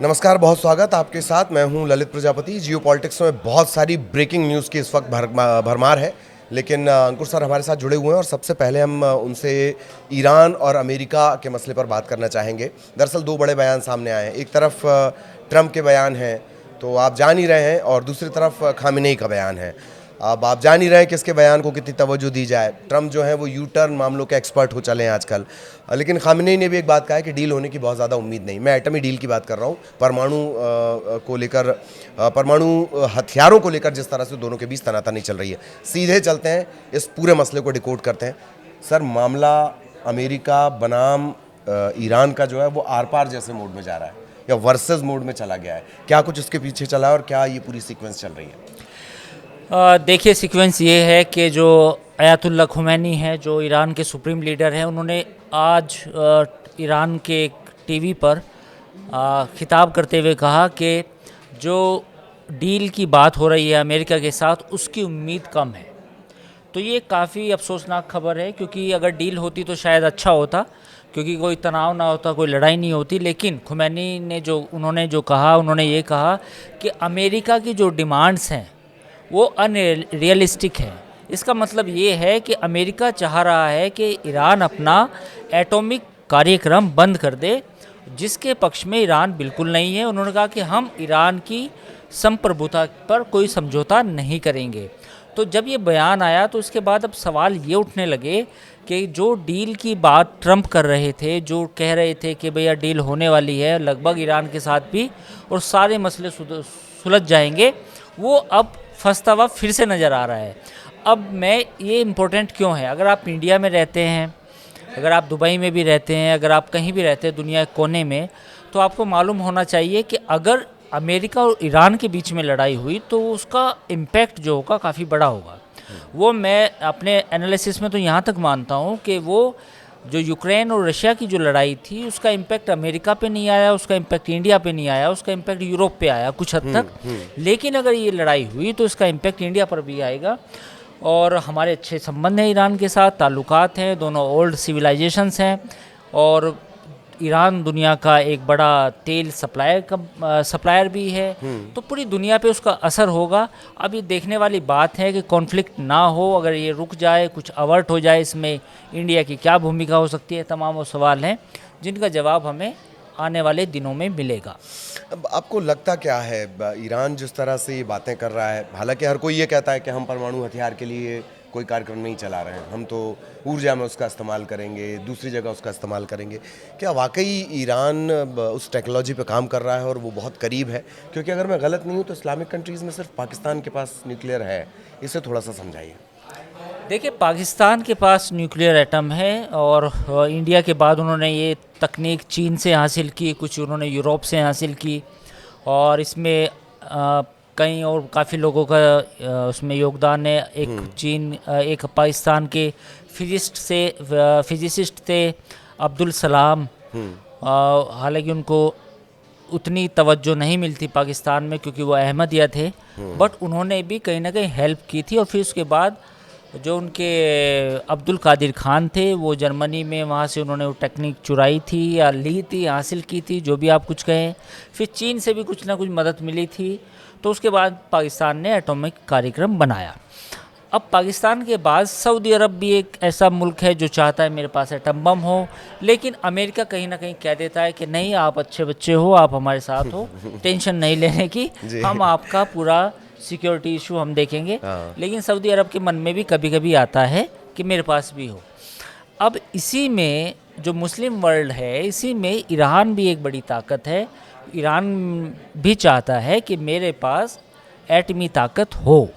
नमस्कार, बहुत स्वागत आपके साथ। मैं हूं ललित प्रजापति। जियो पॉलिटिक्स में बहुत सारी ब्रेकिंग न्यूज़ की इस वक्त भरमार है, लेकिन अंकुर सर हमारे साथ जुड़े हुए हैं और सबसे पहले हम उनसे ईरान और अमेरिका के मसले पर बात करना चाहेंगे। दरअसल दो बड़े बयान सामने आए हैं। एक तरफ ट्रंप के बयान हैं, तो आप जान ही रहे हैं, और दूसरी तरफ खामेनेई का बयान है। अब आप जान ही रहे हैं कि इसके बयान को कितनी तवज्जो दी जाए। ट्रंप जो है वो यू टर्न मामलों के एक्सपर्ट हो चले हैं आजकल। लेकिन खामेनेई ने भी एक बात कहा है कि डील होने की बहुत ज़्यादा उम्मीद नहीं। मैं एटमी डील की बात कर रहा हूँ, परमाणु को लेकर, परमाणु हथियारों को लेकर जिस तरह से दोनों के बीच तनातनी चल रही है। सीधे चलते हैं, इस पूरे मसले को डिकोड करते हैं। सर, मामला अमेरिका बनाम ईरान का जो है वो आर पार जैसे मोड में जा रहा है या वर्सेस मोड में चला गया है। क्या कुछ इसके पीछे चला है और क्या ये पूरी सीक्वेंस चल रही है? देखिए, सीक्वेंस ये है कि जो अयातुल्ला खुमैनी है, जो ईरान के सुप्रीम लीडर हैं, उन्होंने आज ईरान के एक टीवी पर खिताब करते हुए कहा कि जो डील की बात हो रही है अमेरिका के साथ, उसकी उम्मीद कम है। तो ये काफ़ी अफसोसनाक खबर है, क्योंकि अगर डील होती तो शायद अच्छा होता, क्योंकि कोई तनाव ना होता, कोई लड़ाई नहीं होती। लेकिन खुमैनी ने उन्होंने जो कहा, उन्होंने ये कहा कि अमेरिका की जो डिमांड्स हैं वो अनरियलिस्टिक है। इसका मतलब ये है कि अमेरिका चाह रहा है कि ईरान अपना एटॉमिक कार्यक्रम बंद कर दे, जिसके पक्ष में ईरान बिल्कुल नहीं है। उन्होंने कहा कि हम ईरान की संप्रभुता पर कोई समझौता नहीं करेंगे। तो जब ये बयान आया तो उसके बाद अब सवाल ये उठने लगे कि जो डील की बात ट्रंप कर रहे थे, जो कह रहे थे कि भैया डील होने वाली है लगभग ईरान के साथ भी, और सारे मसले सुलझ जाएंगे, वो अब फंसता हुआ फिर से नज़र आ रहा है। अब मैं ये इम्पोर्टेंट क्यों है, अगर आप इंडिया में रहते हैं, अगर आप दुबई में भी रहते हैं, अगर आप कहीं भी रहते हैं दुनिया के कोने में, तो आपको मालूम होना चाहिए कि अगर अमेरिका और ईरान के बीच में लड़ाई हुई तो उसका इम्पैक्ट जो होगा काफ़ी बड़ा होगा। वो मैं अपने एनालिसिस में तो यहाँ तक मानता हूँ कि वो जो यूक्रेन और रशिया की जो लड़ाई थी, उसका इम्पैक्ट अमेरिका पे नहीं आया, उसका इम्पैक्ट इंडिया पे नहीं आया, उसका इम्पैक्ट यूरोप पे आया कुछ हद तक। लेकिन अगर ये लड़ाई हुई तो इसका इम्पैक्ट इंडिया पर भी आएगा। और हमारे अच्छे संबंध हैं ईरान के साथ, ताल्लुकात हैं, दोनों ओल्ड सिविलाइजेशंस हैं, और ईरान दुनिया का एक बड़ा तेल सप्लायर भी है। तो पूरी दुनिया पे उसका असर होगा। अब ये देखने वाली बात है कि कॉन्फ्लिक्ट ना हो, अगर ये रुक जाए, कुछ अवर्ट हो जाए, इसमें इंडिया की क्या भूमिका हो सकती है। तमाम वो सवाल हैं जिनका जवाब हमें आने वाले दिनों में मिलेगा। अब आपको लगता क्या है, ईरान जिस तरह से ये बातें कर रहा है, हालांकि हर कोई ये कहता है कि हम परमाणु हथियार के लिए कोई कार्यक्रम नहीं चला रहे हैं, हम तो ऊर्जा में उसका इस्तेमाल करेंगे, दूसरी जगह उसका इस्तेमाल करेंगे, क्या वाकई ईरान उस टेक्नोलॉजी पे काम कर रहा है और वो बहुत करीब है? क्योंकि अगर मैं गलत नहीं हूँ तो इस्लामिक कंट्रीज़ में सिर्फ पाकिस्तान के पास न्यूक्लियर है। इसे थोड़ा सा समझाइए। देखिए, पाकिस्तान के पास न्यूक्लियर एटम है, और इंडिया के बाद उन्होंने ये तकनीक चीन से हासिल की, कुछ उन्होंने यूरोप से हासिल की, और इसमें कई और काफ़ी लोगों का उसमें योगदान है। एक पाकिस्तान के फिजिसिस्ट थे अब्दुल सलाम। हालांकि उनको उतनी तवज्जो नहीं मिलती पाकिस्तान में, क्योंकि वो अहमदिया थे, बट उन्होंने भी कहीं ना कहीं हेल्प की थी। और फिर उसके बाद जो उनके अब्दुल कादिर खान थे, वो जर्मनी में, वहाँ से उन्होंने वो टेक्निक चुराई थी या ली थी, हासिल की थी, जो भी आप कुछ कहें। फिर चीन से भी कुछ ना कुछ मदद मिली थी। तो उसके बाद पाकिस्तान ने एटॉमिक कार्यक्रम बनाया। अब पाकिस्तान के बाद सऊदी अरब भी एक ऐसा मुल्क है जो चाहता है मेरे पास एटम बम हो, लेकिन अमेरिका कहीं ना कहीं कह देता है कि नहीं, आप अच्छे बच्चे हो, आप हमारे साथ हो, टेंशन नहीं लेने की, हम आपका पूरा सिक्योरिटी इशू हम देखेंगे। लेकिन सऊदी अरब के मन में भी कभी कभी आता है कि मेरे पास भी हो। अब इसी में जो मुस्लिम वर्ल्ड है, इसी में ईरान भी एक बड़ी ताकत है। ईरान भी चाहता है कि मेरे पास एटमी ताकत हो,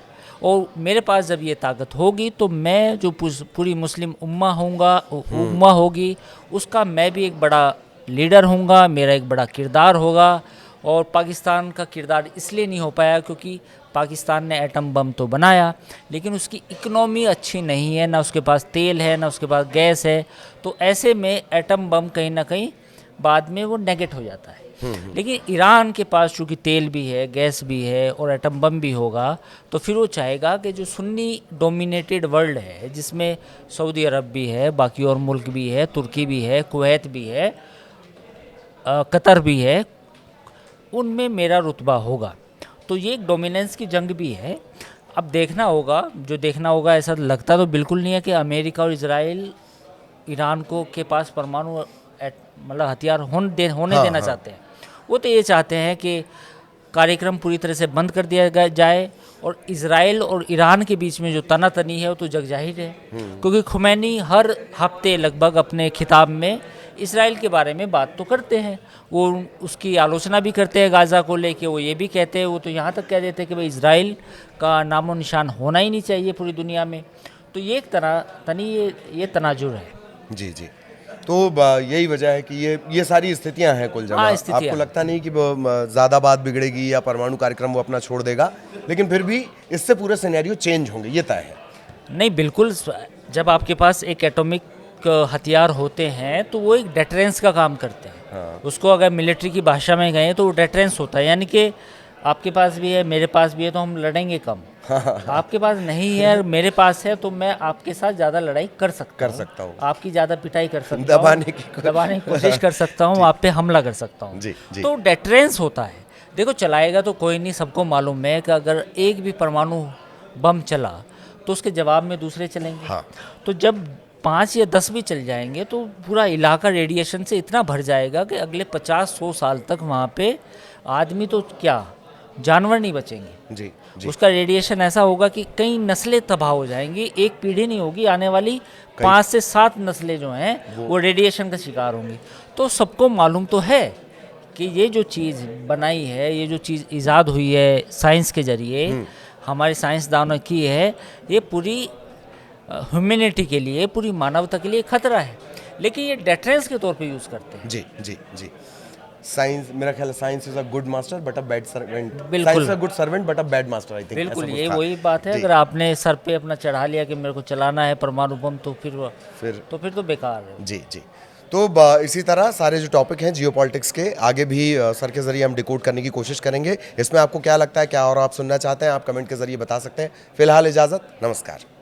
और मेरे पास जब ये ताकत होगी तो मैं जो पूरी मुस्लिम उम्मा होगी, उसका मैं भी एक बड़ा लीडर होऊंगा, मेरा एक बड़ा किरदार होगा। और पाकिस्तान का किरदार इसलिए नहीं हो पाया क्योंकि पाकिस्तान ने एटम बम तो बनाया, लेकिन उसकी इकोनॉमी अच्छी नहीं है, ना उसके पास तेल है, ना उसके पास गैस है। तो ऐसे में एटम बम कहीं ना कहीं बाद में वो नेगेट हो जाता है। लेकिन ईरान के पास चूँकि तेल भी है, गैस भी है, और एटम बम भी होगा, तो फिर वो चाहेगा कि जो सुन्नी डोमिनेटेड वर्ल्ड है, जिसमें सऊदी अरब भी है, बाकी और मुल्क भी है, तुर्की भी है, कुवैत भी है, कतर भी है, उनमें मेरा रुतबा होगा। तो ये एक डोमिनेंस की जंग भी है। अब देखना होगा, जो देखना होगा, ऐसा लगता तो बिल्कुल नहीं है कि अमेरिका और इजराइल ईरान को के पास परमाणु मतलब हथियार होने हाँ, देना हाँ। चाहते हैं। वो तो ये चाहते हैं कि कार्यक्रम पूरी तरह से बंद कर दिया जाए, और इजराइल और ईरान के बीच में जो तनातनी है वो तो जग जाहिर है। क्योंकि खुमैनी हर हफ्ते लगभग अपने खिताब में इसराइल के बारे में बात तो करते हैं, वो उसकी आलोचना भी करते हैं गाज़ा को लेके। वो ये भी कहते हैं, वो तो यहाँ तक कह देते हैं कि भाई इजराइल का नामो निशान होना ही नहीं चाहिए पूरी दुनिया में। तो ये एक ये तनाजुर है। जी जी। तो यही वजह है कि ये सारी स्थितियां हैं कुल जमा। हाँ, स्थितियां आपको हैं। लगता नहीं कि ज़्यादा बात बिगड़ेगी या परमाणु कार्यक्रम वो अपना छोड़ देगा, लेकिन फिर भी इससे पूरे सिनेरियो चेंज होंगे, ये तय है। नहीं, बिल्कुल। जब आपके पास एक एटॉमिक हथियार होते हैं तो वो एक डेटरेंस का काम करते हैं। हाँ। उसको अगर मिलिट्री की भाषा में कहें तो वो डेटरेंस होता है, यानी कि आपके पास भी है, मेरे पास भी है, तो हम लड़ेंगे कम। आपके पास नहीं है और मेरे पास है, तो मैं आपके साथ ज़्यादा लड़ाई कर सकता हूँ, आपकी ज़्यादा पिटाई कर सकता हूँ, दबाने की कोशिश कर सकता हूँ, आप पे हमला कर सकता हूँ। जी, जी। तो डेटरेंस होता है। देखो, चलाएगा तो कोई नहीं, सबको मालूम है कि अगर एक भी परमाणु बम चला तो उसके जवाब में दूसरे चलेंगे। हाँ। तो जब 5 या 10 भी चल जाएंगे तो पूरा इलाका रेडिएशन से इतना भर जाएगा कि अगले 50-100 साल तक वहाँ पे आदमी तो क्या, जानवर नहीं बचेंगे। जी जी। उसका रेडिएशन ऐसा होगा कि कई नस्लें तबाह हो जाएंगी, एक पीढ़ी नहीं होगी, आने वाली 5 से 7 नस्लें जो हैं वो रेडिएशन का शिकार होंगी। तो सबको मालूम तो है कि ये जो चीज़ बनाई है, ये जो चीज़ ईजाद हुई है साइंस के ज़रिए, हमारे साइंसदानों की है, ये पूरी ह्यूमैनिटी के लिए, पूरी मानवता के लिए खतरा है। लेकिन ये डेटरेंस के तौर पे यूज़ करते हैं। जी जी जी। साइंस, मेरा ख्याल है science is a good master but a bad servant. बिल्कुल। Science is a good servant but a bad master, I think. बिल्कुल, ये वही बात है। अगर आपने सर पे अपना चढ़ा लिया कि मेरे को चलाना है परमाणु बम, तो फिर तो बेकार है। जी जी। तो इसी तरह सारे जो टॉपिक हैं जियो पॉलिटिक्स के आगे भी सर के जरिए हम डिकोड करने की कोशिश करेंगे। इसमें आपको क्या लगता है, क्या और आप सुनना चाहते हैं, आप कमेंट के जरिए बता सकते हैं। फिलहाल इजाज़त, नमस्कार।